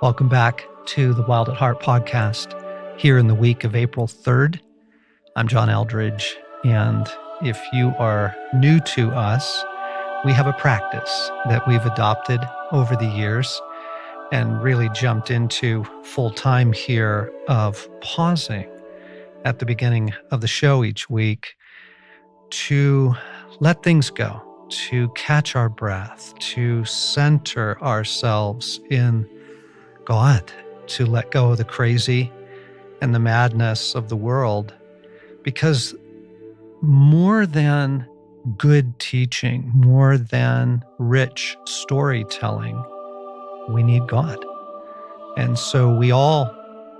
Welcome back to the Wild at Heart podcast here in the week of April 3rd. I'm John Eldridge, and if you are new to us, we have a practice that we've adopted over the years and really jumped into full time here of pausing at the beginning of the show each week to let things go, to catch our breath, to center ourselves in God, to let go of the crazy and the madness of the world, because more than good teaching, more than rich storytelling, we need God. And so we all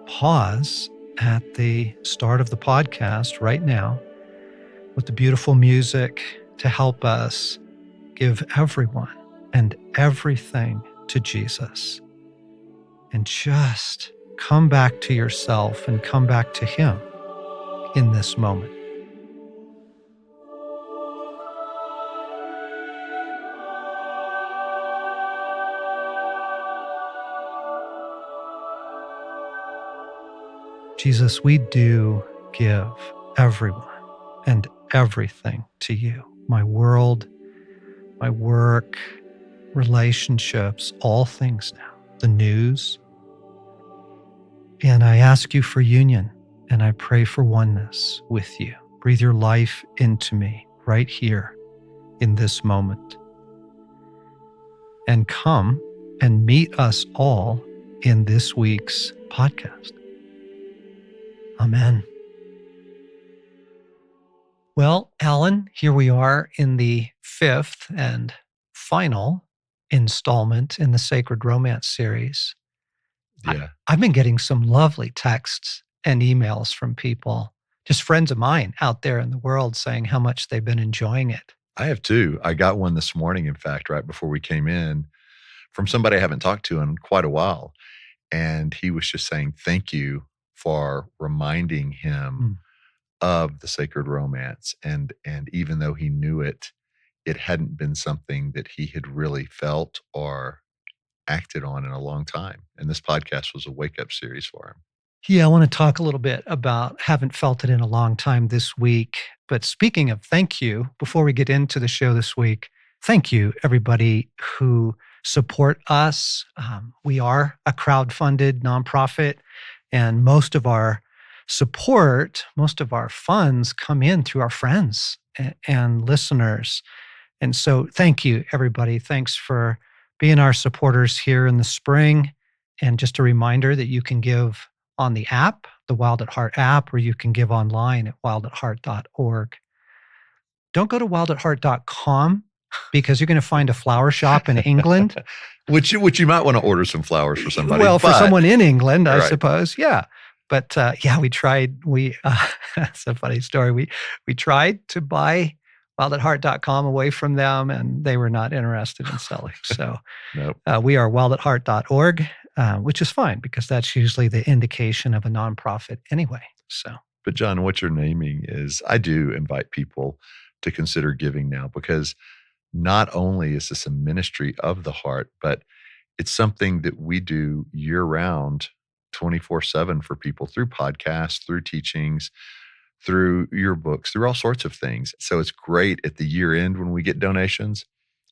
pause at the start of the podcast right now with the beautiful music to help us give everyone and everything to Jesus. And just come back to yourself and come back to Him in this moment. Jesus, we do give everyone and everything to you. My world, my work, relationships, all things now, the news. And I ask you for union, and I pray for oneness with you. Breathe your life into me right here in this moment. And come and meet us all in this week's podcast. Amen. Well, Alan, here we are in the fifth and final installment in the Sacred Romance series. Yeah. I've been getting some lovely texts and emails from people, just friends of mine out there in the world, saying how much they've been enjoying it. I have too. I got one this morning, in fact, right before we came in, from somebody I haven't talked to in quite a while. And he was just saying thank you for reminding him of the Sacred Romance. And even though he knew it, it hadn't been something that he had really felt or acted on in a long time. And this podcast was a wake-up series for him. Yeah, I want to talk a little bit about haven't felt it in a long time this week. But speaking of thank you, before we get into the show this week, thank you, everybody who support us. We are a crowd-funded nonprofit, and most of our support, most of our funds come in through our friends and listeners. And so thank you, everybody. Thanks for being our supporters here in the spring. And just a reminder that you can give on the app, the Wild at Heart app, or you can give online at wildatheart.org. Don't go to wildatheart.com because you're going to find a flower shop in England. Which you might want to order some flowers for somebody. Well, for someone in England, I Right. suppose. Yeah. But we tried. That's a funny story. We tried to buy wildatheart.com away from them, and they were not interested in selling. So Nope. we are wildatheart.org, which is fine because that's usually the indication of a nonprofit anyway. So, But John, what you're naming is, I do invite people to consider giving now, because not only is this a ministry of the heart, but it's something that we do year round, 24/7 for people, through podcasts, through teachings, through your books, through all sorts of things. So it's great at the year end when we get donations,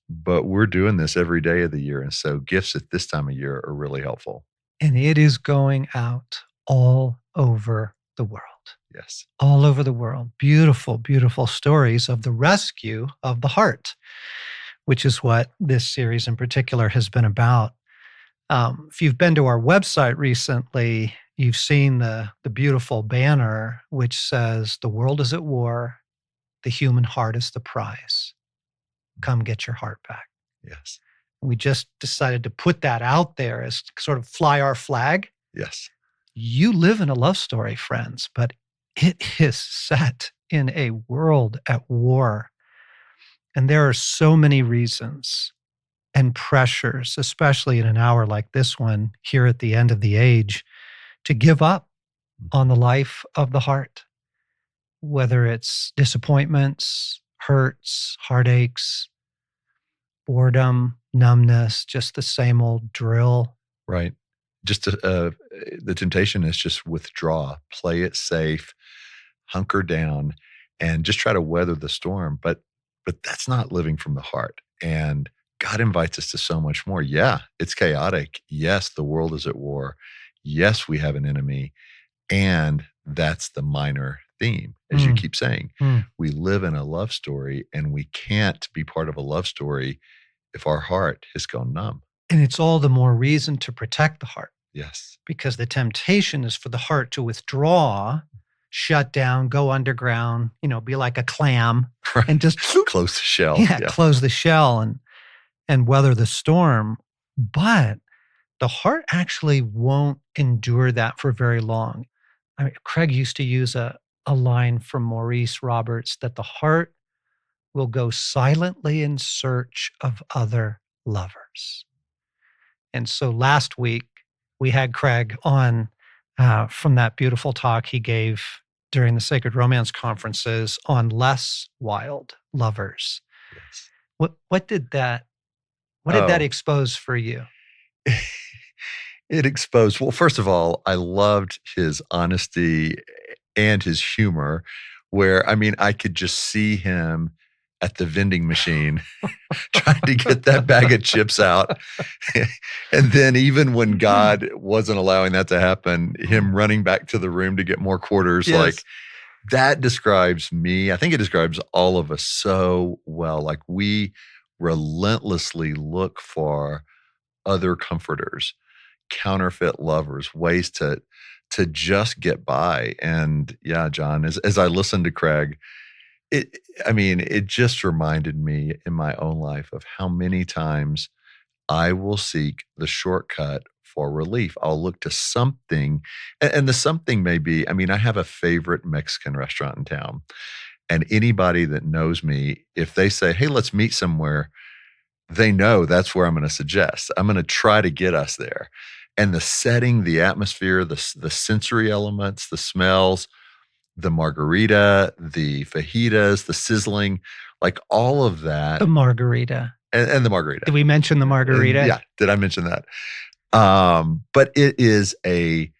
but we're doing this every day of the year. And so gifts at this time of year are really helpful. and it is going out all over the world. Yes. All over the world. Beautiful, beautiful stories of the rescue of the heart, which is what this series in particular has been about. If you've been to our website recently, you've seen the beautiful banner which says, "The world is at war. The human heart is the prize. Come get your heart back." Yes. We just decided to put that out there as sort of fly our flag. Yes. You live in a love story, friends, but it is set in a world at war. And there are so many reasons and pressures, especially in an hour like this one here at the end of the age, to give up on the life of the heart, whether it's disappointments, hurts, heartaches, boredom, numbness, just the same old drill. Right. just the temptation is just withdraw, play it safe, hunker down, and just try to weather the storm. But that's not living from the heart. And God invites us to so much more. Yeah, it's chaotic. Yes, the world is at war. Yes, we have an enemy. And that's the minor theme, as you keep saying. We live in a love story, and we can't be part of a love story if our heart has gone numb. And it's all the more reason to protect the heart, Yes. because the temptation is for the heart to withdraw, shut down, go underground, be like a clam Right. and just Close the shell. close the shell and weather the storm. But the heart actually won't endure that for very long. I mean, Craig used to use a line from Maurice Roberts that the heart will go silently in search of other lovers. And so last week, we had Craig on from that beautiful talk he gave during the Sacred Romance conferences on less wild lovers. Yes. What did that expose for you? It exposed, well, first of all, I loved his honesty and his humor, where, I mean, I could just see him at the vending machine trying to get that bag of chips out. And then even when God wasn't allowing that to happen, him running back to the room to get more quarters, Yes. like that describes me. I think it describes all of us so well. Like we relentlessly look for other comforters, counterfeit lovers, ways to just get by. And yeah, John, as I listened to Craig, it just reminded me in my own life of how many times I will seek the shortcut for relief. I'll look to something, and the something may be, I have a favorite Mexican restaurant in town, and anybody that knows me, if they say, hey, let's meet somewhere, they know that's where I'm going to suggest. I'm going to try to get us there. And the setting, the atmosphere, the sensory elements, the smells, the margarita, the fajitas, the sizzling, like all of that. The margarita. And the margarita. Did we mention the margarita? Yeah. Did I mention that? But it is a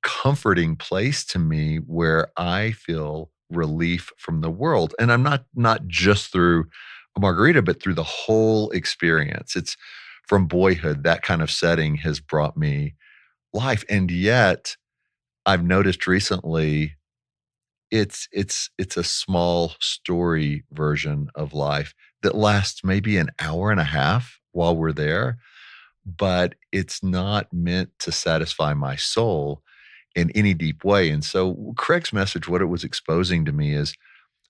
comforting place to me where I feel relief from the world. And I'm not just through a margarita, but through the whole experience. It's from boyhood, that kind of setting has brought me life. And yet I've noticed recently it's a small story version of life that lasts maybe an hour and a half while we're there, but it's not meant to satisfy my soul in any deep way. And so Craig's message, what it was exposing to me is,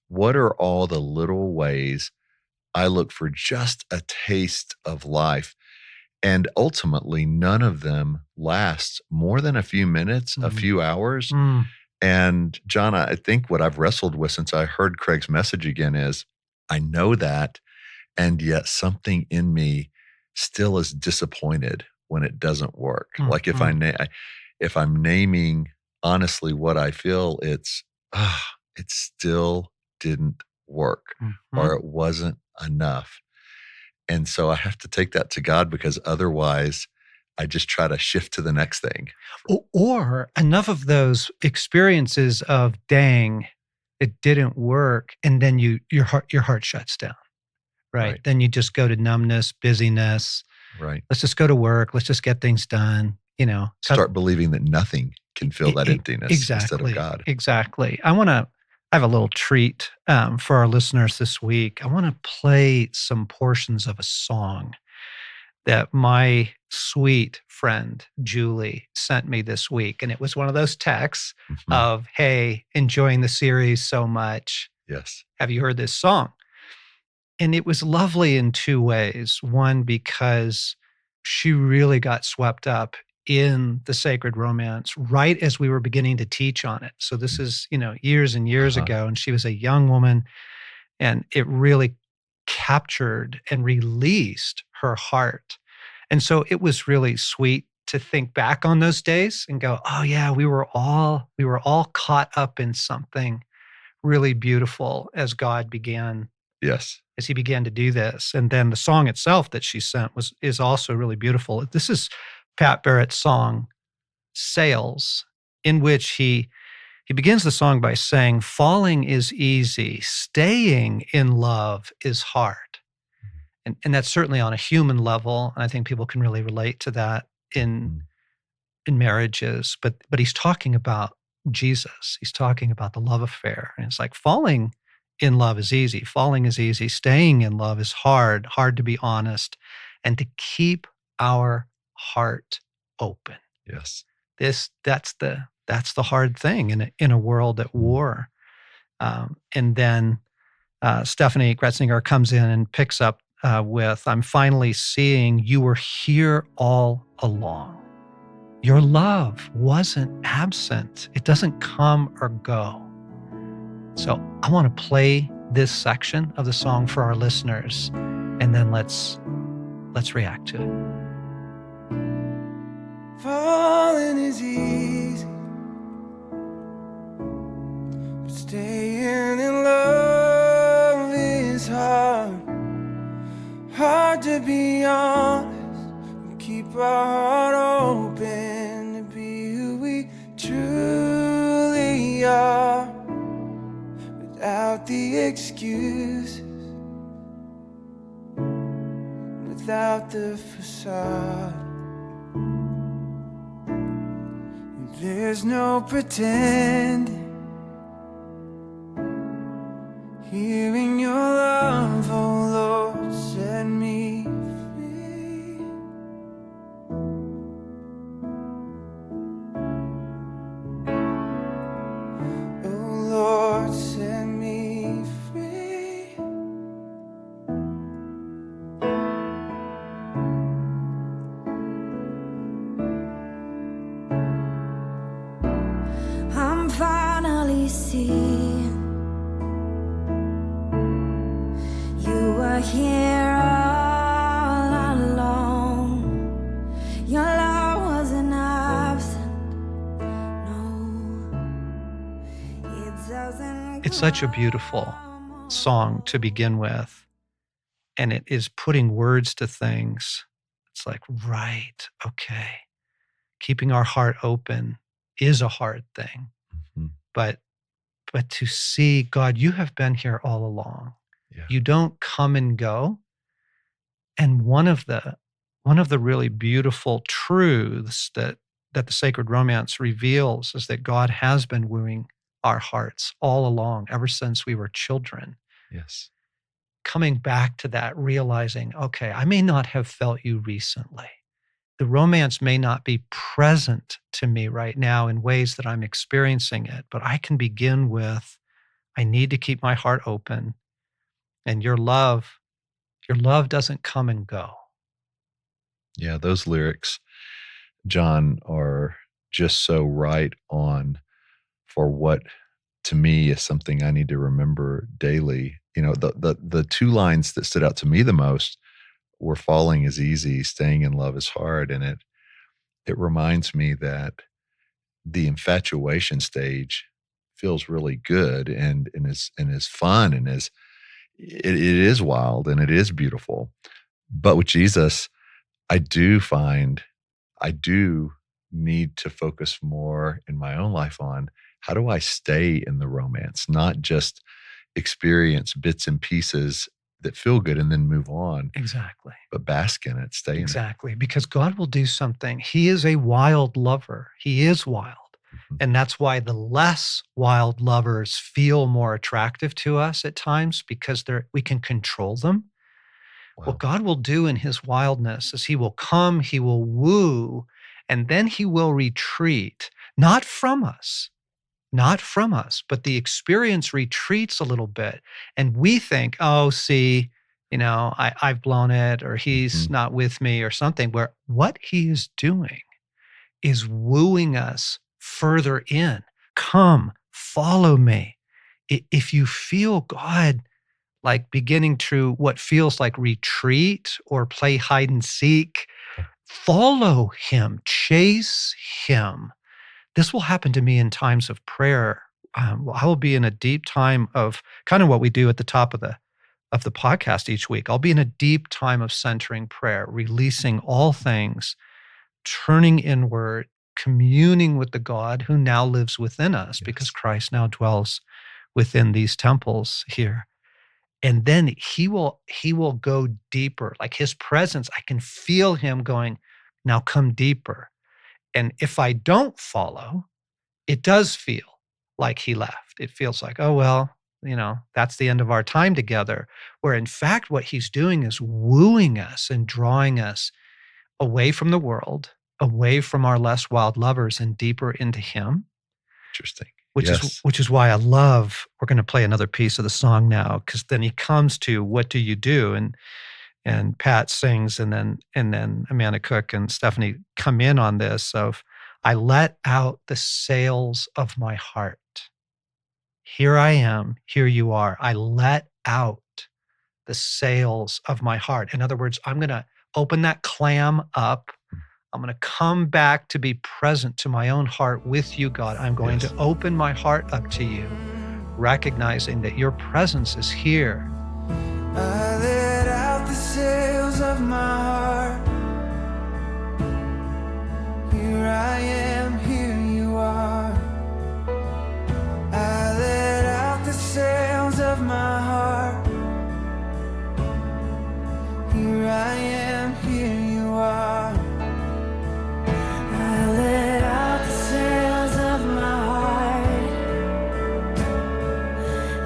what are all the little ways I look for just a taste of life? And ultimately, none of them lasts more than a few minutes, a few hours. And John, I think what I've wrestled with since I heard Craig's message again is, I know that, and yet something in me still is disappointed when it doesn't work. Like if I'm naming honestly what I feel, it's it still didn't work, or it wasn't enough. And so I have to take that to God, because otherwise I just try to shift to the next thing. Or enough of those experiences of, dang, it didn't work, and then your heart shuts down. Right? Then you just go to numbness, busyness. Right. Let's just go to work. Let's just get things done. Start believing that nothing can fill that emptiness instead of God. Exactly. I have a little treat for our listeners this week. I want to play some portions of a song that my sweet friend Julie sent me this week. And it was one of those texts of, hey, enjoying the series so much. Yes. Have you heard this song? And it was lovely in two ways. One, because she really got swept up in the sacred romance right as we were beginning to teach on it. So this is, years and years ago, and she was a young woman, and it really captured and released her heart. And so it was really sweet to think back on those days and go, oh yeah, we were all caught up in something really beautiful as God began. Yes. As he began to do this. And then the song itself that she sent is also really beautiful. This is Pat Barrett's song, sails, in which he begins the song by saying, falling is easy, staying in love is hard. And that's certainly on a human level, and I think people can really relate to that in marriages. But he's talking about Jesus. He's talking about the love affair. And it's like falling in love is easy. Falling is easy. Staying in love is hard to be honest, and to keep our heart open. Yes. That's the hard thing in a world at war. And then Steffany Gretzinger comes in and picks up with, I'm finally seeing you were here all along. Your love wasn't absent. It doesn't come or go. So I want to play this section of the song for our listeners, and then let's react to it. Falling is easy, but staying in love is hard. Hard to be honest and keep our heart open to be who we truly are, without the excuses, without the facade. There's no pretending. Here in your love, oh Lord, set me free. Oh Lord, set me free. I'm finally seeing you were here all along. Your love wasn't absent. No, it doesn't. It's such a beautiful song to begin with, and it is putting words to things. It's like, right, okay. Keeping our heart open is a hard thing. Mm-hmm. But to see, God, you have been here all along. Yeah. You don't come and go. And one of the really beautiful truths that the sacred romance reveals is that God has been wooing our hearts all along, ever since we were children. Yes. Coming back to that, realizing, okay, I may not have felt you recently. The romance may not be present to me right now in ways that I'm experiencing it, but I can begin with, I need to keep my heart open. And your love doesn't come and go. Yeah, those lyrics, John, are just so right on for what to me is something I need to remember daily. You know, the two lines that stood out to me the most were falling is easy, staying in love is hard. And it reminds me that the infatuation stage feels really good and is fun and it is wild and it is beautiful. But with Jesus, I do need to focus more in my own life on how do I stay in the romance, not just experience bits and pieces that feel good and then move on. Exactly. But bask in it, stay in it. Exactly. Because God will do something. He is a wild lover. He is wild. Mm-hmm. And that's why the less wild lovers feel more attractive to us at times, because we can control them. Wow. What God will do in his wildness is he will come, he will woo, and then he will retreat, not from us, but the experience retreats a little bit. And we think, oh, see, I've blown it, or he's not with me or something, where what he is doing is wooing us further in. Come, follow me. If you feel God like beginning to what feels like retreat or play hide and seek, follow him, chase him. This will happen to me in times of prayer. I will be in a deep time of kind of what we do at the top of the podcast each week. I'll be in a deep time of centering prayer, releasing all things, turning inward, communing with the God who now lives within us because Christ now dwells within these temples here. And then he will go deeper. Like his presence, I can feel him going, now come deeper. And if I don't follow, it does feel like he left. It feels like, oh, well, that's the end of our time together. Where in fact, what he's doing is wooing us and drawing us away from the world, away from our less wild lovers and deeper into him. Interesting. Which is why we're going to play another piece of the song now, because then he comes to, what do you do? And Pat sings, and then Amanda Cook and Steffany come in on this of, I let out the sails of my heart. Here I am, here you are. I let out the sails of my heart. In other words, I'm going to open that clam up. I'm going to come back to be present to my own heart with you, God. I'm going to open my heart up to you, recognizing that your presence is here. I let out the sails of my heart. Here I am, here you are. I let out the sails of my heart. Here I am, here you are. I let out the sails of my heart.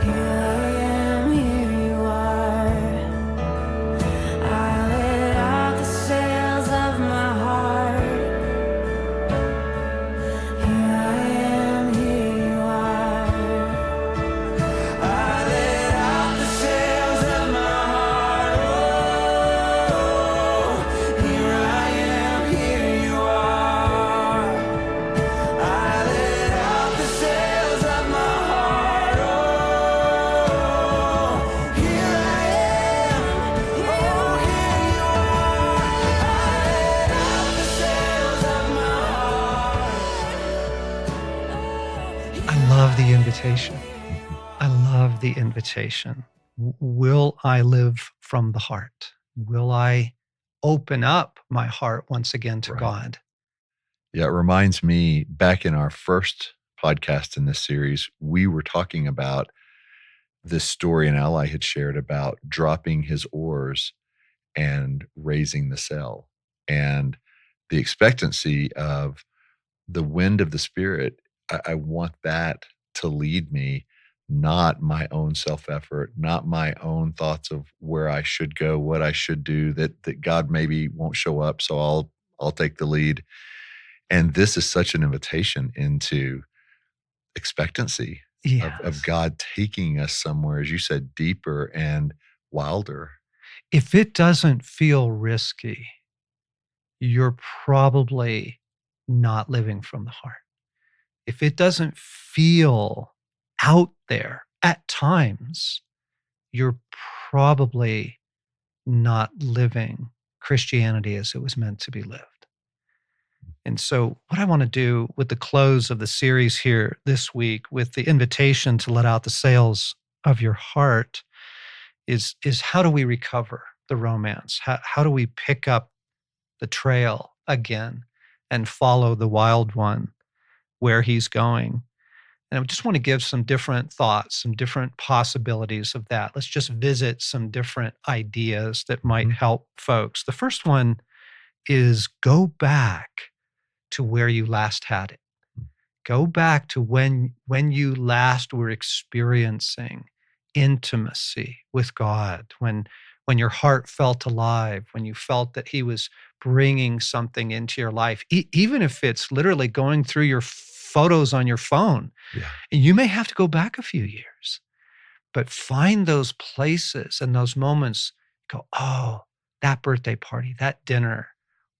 Here I am, here you are. I let out the sails of my heart. Here I am, here you are. I let out the sails of my heart. Oh, here I am, here you are. I let out the sails of my heart. Oh, here I am. Oh, here you are. I let out the sails of my heart. I love the invitation. I love the invitation. Will I live from the heart? Will I open up my heart once again to God? Yeah, it reminds me, back in our first podcast in this series, we were talking about this story an ally had shared about dropping his oars and raising the sail, and the expectancy of the wind of the Spirit. I want that to lead me, not my own self-effort, not my own thoughts of where I should go, what I should do, that God maybe won't show up, so I'll take the lead. And this is such an invitation into expectancy of God taking us somewhere, as you said, deeper and wilder. If it doesn't feel risky, you're probably not living from the heart. If it doesn't feel out there at times, you're probably not living Christianity as it was meant to be lived. And so what I want to do with the close of the series here this week, with the invitation to let out the sails of your heart, is how do we recover the romance? How do we pick up the trail again and follow the wild one where he's going? And I just want to give some different thoughts, some different possibilities of that. Let's just visit some different ideas that might help folks. The first one is go back to where you last had it. Go back to when you last were experiencing intimacy with God, when your heart felt alive, when you felt that he was bringing something into your life, even if it's literally going through your photos on your phone. Yeah. And you may have to go back a few years, but find those places and those moments, go, oh, that birthday party, that dinner,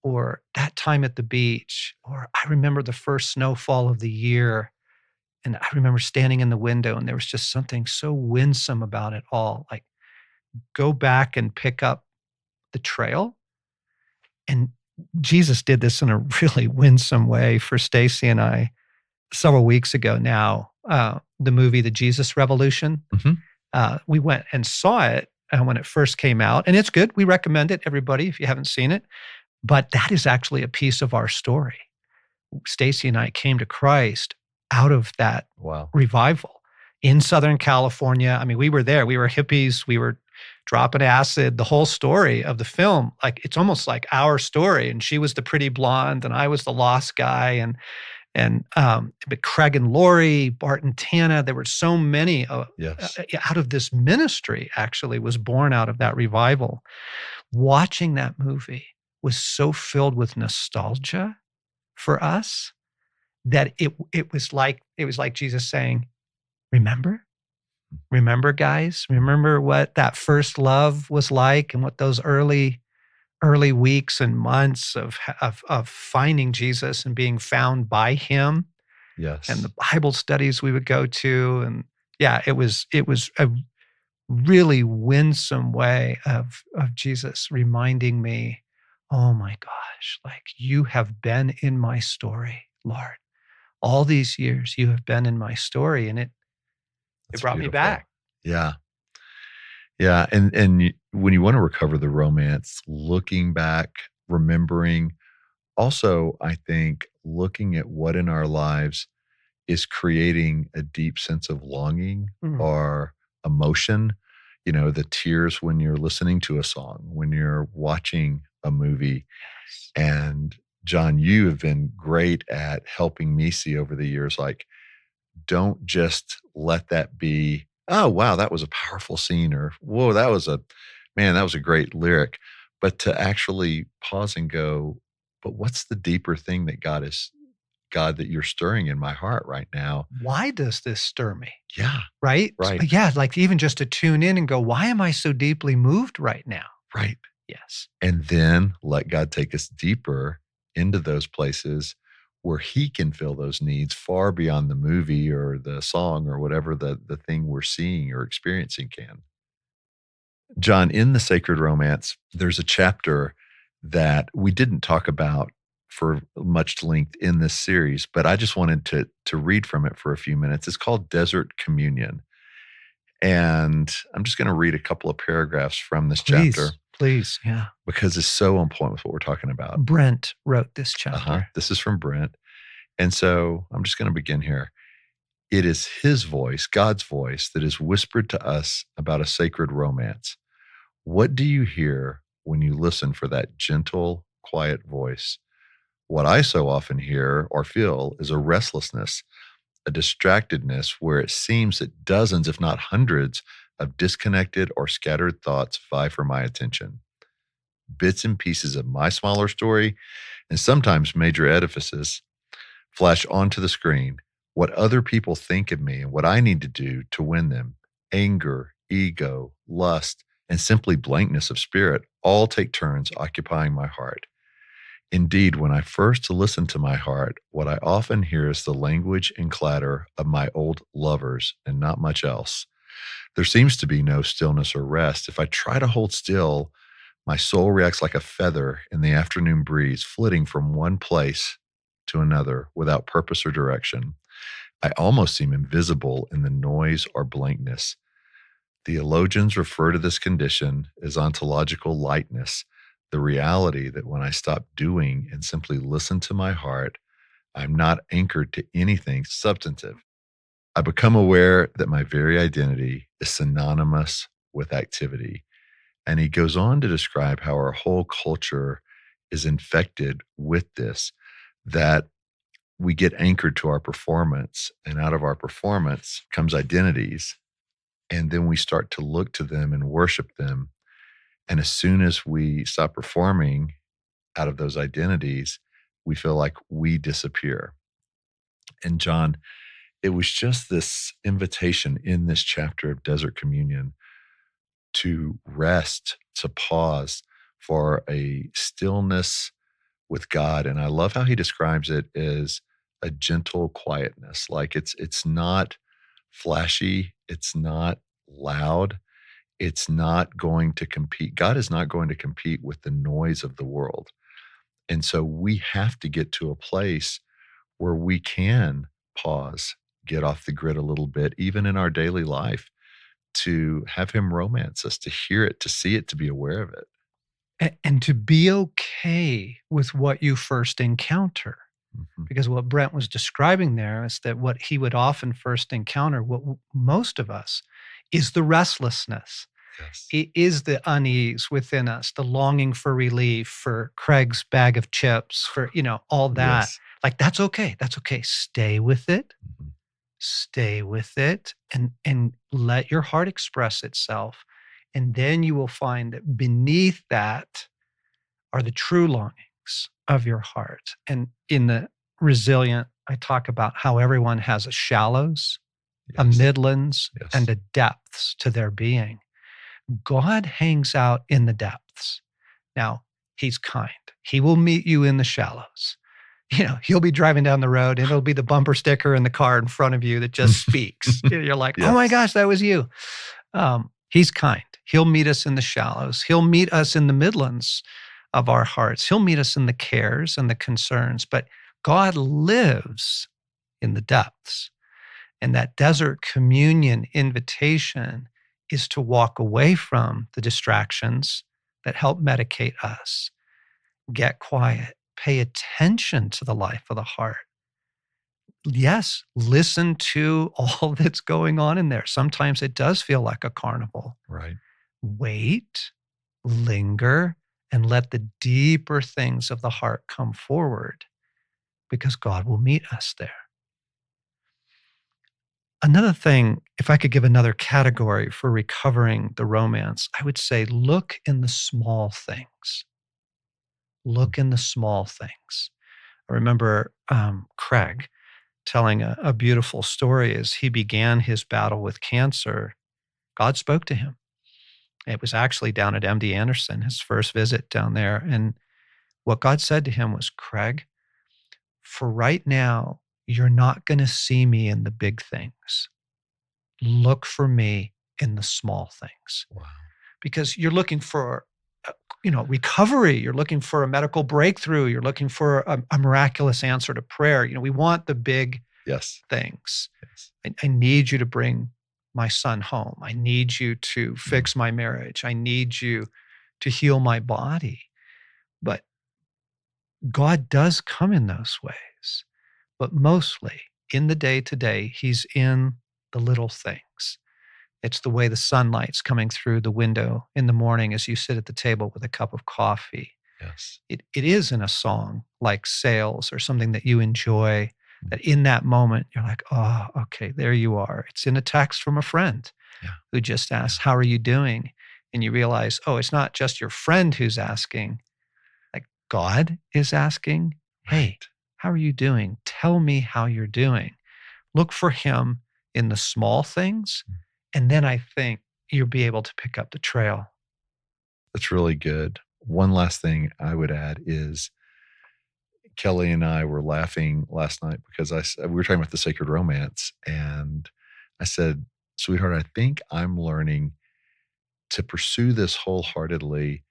or that time at the beach, or I remember the first snowfall of the year, and I remember standing in the window and there was just something so winsome about it all. Like, go back and pick up the trail. And Jesus did this in a really winsome way for Stacy and I several weeks ago now. The movie, The Jesus Revolution, we went and saw it when it first came out, and it's good. We recommend it, everybody, if you haven't seen it. But that is actually a piece of our story. Stacy and I came to Christ out of that Wow. revival in Southern California. I mean, we were there. We were hippies. We were dropping acid. The whole story of the film, like it's almost like our story. And she was the pretty blonde, and I was the lost guy. But Craig and Lori, Bart and Tana, there were so many Yes. out of this ministry. Actually, was born out of that revival. Watching that movie was so filled with nostalgia for us that it was like Jesus saying, remember guys, remember what that first love was like and what those early weeks and months of finding Jesus and being found by him, Yes. and the Bible studies we would go to. And yeah, it was a really winsome way of Jesus reminding me, oh my gosh, like you have been in my story, Lord. All these years you have been in my story, and it brought me back. Yeah. Yeah. And when you want to recover the romance, looking back, remembering, also, I think looking at what in our lives is creating a deep sense of longing or emotion, the tears when you're listening to a song, when you're watching a movie. Yes. And John, you have been great at helping me see over the years, like, don't just let that be, oh, wow, that was a powerful scene, or whoa, that was a great lyric. But to actually pause and go, but what's the deeper thing that God that you're stirring in my heart right now? Why does this stir me? Yeah. Right? Right. Yeah, like even just to tune in and go, why am I so deeply moved right now? Right. Yes. And then let God take us deeper into those places where he can fill those needs far beyond the movie or the song or whatever the thing we're seeing or experiencing can. John, in the Sacred Romance, there's a chapter that we didn't talk about for much length in this series, but I just wanted to read from it for a few minutes. It's called Desert Communion. And I'm just going to read a couple of paragraphs from this chapter. Please, yeah. Because it's so on point with what we're talking about. Brent wrote this chapter. This is from Brent. And so I'm just going to begin here. It is his voice, God's voice, that is whispered to us about a sacred romance. What do you hear when you listen for that gentle, quiet voice? What I so often hear or feel is a restlessness, a distractedness where it seems that dozens, if not hundreds, of disconnected or scattered thoughts vie for my attention. Bits and pieces of my smaller story, and sometimes major edifices, flash onto the screen. What other people think of me and what I need to do to win them. Anger, ego, lust, and simply blankness of spirit all take turns occupying my heart. Indeed, when I first listen to my heart, what I often hear is the language and clatter of my old lovers and not much else. There seems to be no stillness or rest. If I try to hold still, my soul reacts like a feather in the afternoon breeze, flitting from one place to another without purpose or direction. I almost seem invisible in the noise or blankness. Theologians refer to this condition as ontological lightness, the reality that when I stop doing and simply listen to my heart, I'm not anchored to anything substantive. I become aware that my very identity is synonymous with activity. And he goes on to describe how our whole culture is infected with this, that we get anchored to our performance, and out of our performance comes identities. And then we start to look to them and worship them. And as soon as we stop performing out of those identities, we feel like we disappear. And John, it was just this invitation in this chapter of Desert Communion to rest, to pause for a stillness with God. And I love how he describes it as a gentle quietness. Like it's not flashy, it's not loud, it's not going to compete. God is not going to compete with the noise of the world. And so we have to get to a place where we can pause, get off the grid a little bit, even in our daily life, to have him romance us, to hear it, to see it, to be aware of it. And to be okay with what you first encounter. Mhm. Because what Brent was describing there is that what he would often first encounter, most of us, is the restlessness. Yes. It is the unease within us, the longing for relief, for Craig's bag of chips, for, all that. Yes. Like, that's okay. That's okay. Stay with it. Mhm. Stay with it and let your heart express itself. And then you will find that beneath that are the true longings of your heart. And in the Resilient, I talk about how everyone has a shallows, a Yes. midlands, Yes. and a depths to their being. God hangs out in the depths. Now, he's kind. He will meet you in the shallows. He'll be driving down the road and it'll be the bumper sticker in the car in front of you that just speaks. You're like, oh my Yes. gosh, that was you. He's kind. He'll meet us in the shallows. He'll meet us in the midlands of our hearts. He'll meet us in the cares and the concerns, but God lives in the depths. And that desert communion invitation is to walk away from the distractions that help medicate us, get quiet, pay attention to the life of the heart. Yes, listen to all that's going on in there. Sometimes it does feel like a carnival. Right. Wait, linger, and let the deeper things of the heart come forward because God will meet us there. Another thing, if I could give another category for recovering the romance, I would say look in the small things. Look in the small things. I remember Craig telling a beautiful story as he began his battle with cancer. God spoke to him. It was actually down at MD Anderson, his first visit down there. And what God said to him was, Craig, for right now, you're not going to see me in the big things. Look for me in the small things. Wow. Because you're looking for recovery. You're looking for a medical breakthrough. You're looking for a miraculous answer to prayer. We want the big Yes. things. Yes. I need you to bring my son home. I need you to fix my marriage. I need you to heal my body. But God does come in those ways. But mostly in the day to day, he's in the little things. It's the way the sunlight's coming through the window in the morning as you sit at the table with a cup of coffee. Yes. It is in a song like Sails or something that you enjoy, that in that moment, you're like, oh, okay, there you are. It's in a text from a friend who just asks, how are you doing? And you realize, oh, it's not just your friend who's asking. Like God is asking, hey, Right. how are you doing? Tell me how you're doing. Look for him in the small things. And then I think you'll be able to pick up the trail. That's really good. One last thing I would add is Kelly and I were laughing last night because we were talking about the sacred romance. And I said, sweetheart, I think I'm learning to pursue this wholeheartedly.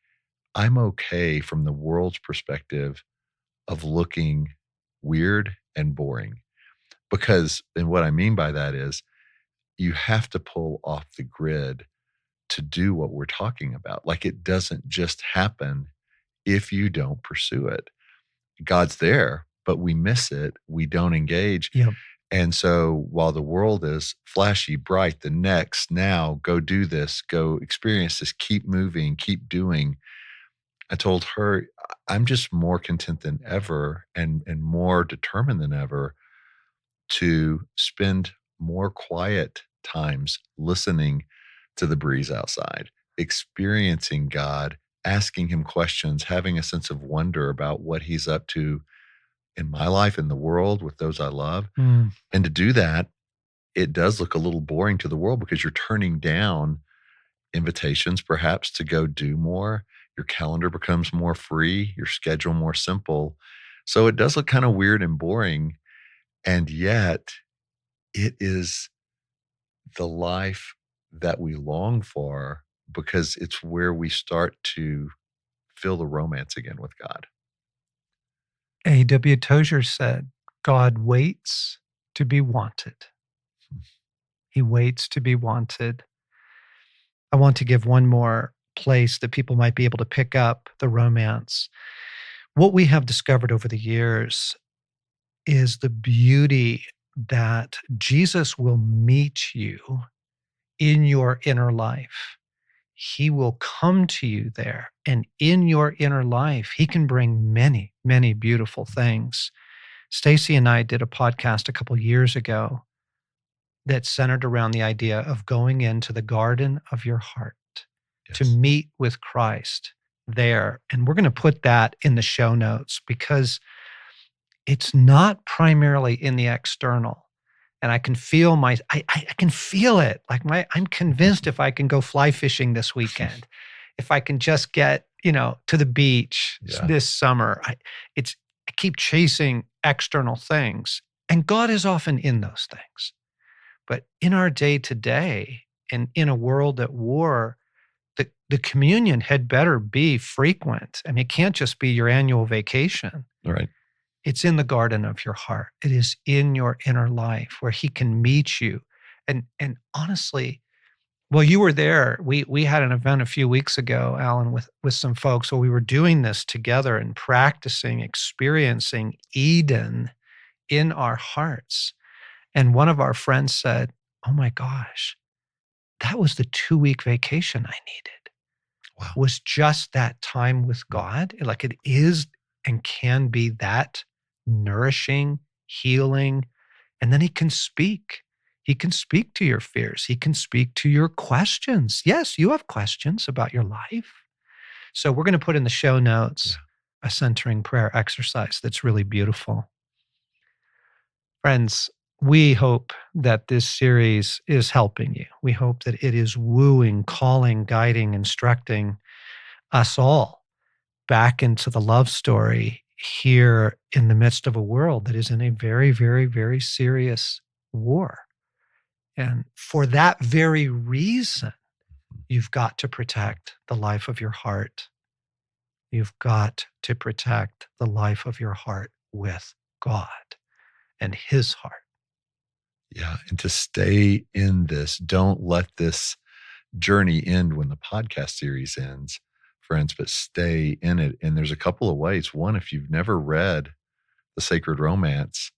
I'm okay from the world's perspective of looking weird and boring. And what I mean by that is you have to pull off the grid to do what we're talking about. Like it doesn't just happen if you don't pursue it. God's there, but we miss it. We don't engage. Yep. And so while the world is flashy, bright, the next, now, go do this, go experience this, keep moving, keep doing. I told her, I'm just more content than ever and more determined than ever to spend more quiet times listening to the breeze outside, experiencing God, asking him questions, having a sense of wonder about what he's up to in my life, in the world, with those I love. Mm. And to do that, it does look a little boring to the world because you're turning down invitations perhaps to go do more. Your calendar becomes more free, your schedule more simple. So it does look kind of weird and boring. And yet it is the life that we long for because it's where we start to feel the romance again with God. A.W. Tozer said, God waits to be wanted. He waits to be wanted. I want to give one more place that people might be able to pick up the romance. What we have discovered over the years is the beauty that Jesus will meet you in your inner life. He will come to you there. And in your inner life, he can bring many, many beautiful things. Stacy and I did a podcast a couple years ago that centered around the idea of going into the garden of your heart to Yes. meet with Christ there. And we're going to put that in the show notes because it's not primarily in the external. And I can feel I can feel it. Like I'm convinced if I can go fly fishing this weekend, if I can just get, to the beach Yeah. this summer, I keep chasing external things. And God is often in those things. But in our day to day and in a world at war, the communion had better be frequent. I mean, it can't just be your annual vacation. All right. It's in the garden of your heart. It is in your inner life where he can meet you. And honestly, well, you were there. We had an event a few weeks ago, Alan, with some folks where we were doing this together and practicing, experiencing Eden in our hearts. And one of our friends said, "Oh my gosh, that was the 2-week vacation I needed." Wow. Was just that time with God. Like it is and can be that nourishing, healing. And then he can speak. He can speak to your fears. He can speak to your questions. Yes, you have questions about your life. So we're going to put in the show notes a centering prayer exercise that's really beautiful. Friends, we hope that this series is helping you. We hope that it is wooing, calling, guiding, instructing us all back into the love story here in the midst of a world that is in a very, very, very serious war. And for that very reason, you've got to protect the life of your heart. You've got to protect the life of your heart with God and his heart. Yeah. And to stay in this, don't let this journey end when the podcast series ends, friends, but stay in it. And there's a couple of ways. One, if you've never read The Sacred Romance,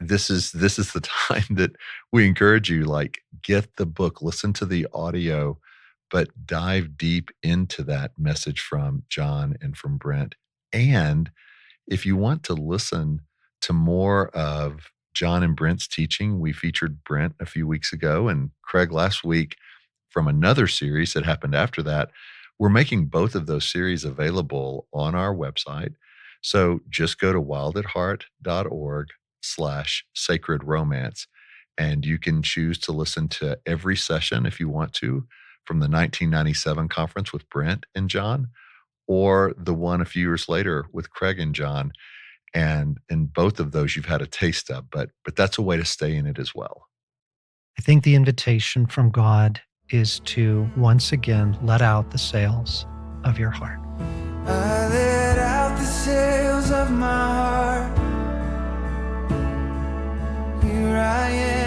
this is the time that we encourage you, like, get the book, listen to the audio, but dive deep into that message from John and from Brent. And if you want to listen to more of John and Brent's teaching, we featured Brent a few weeks ago and Craig last week from another series that happened after that. We're making both of those series available on our website. So just go to wildatheart.org/sacred romance, and you can choose to listen to every session if you want to from the 1997 conference with Brent and John, or the one a few years later with Craig and John. And in both of those, you've had a taste of, but that's a way to stay in it as well. I think the invitation from God is to once again let out the sails of your heart. I let out the sails of my heart. Here I am.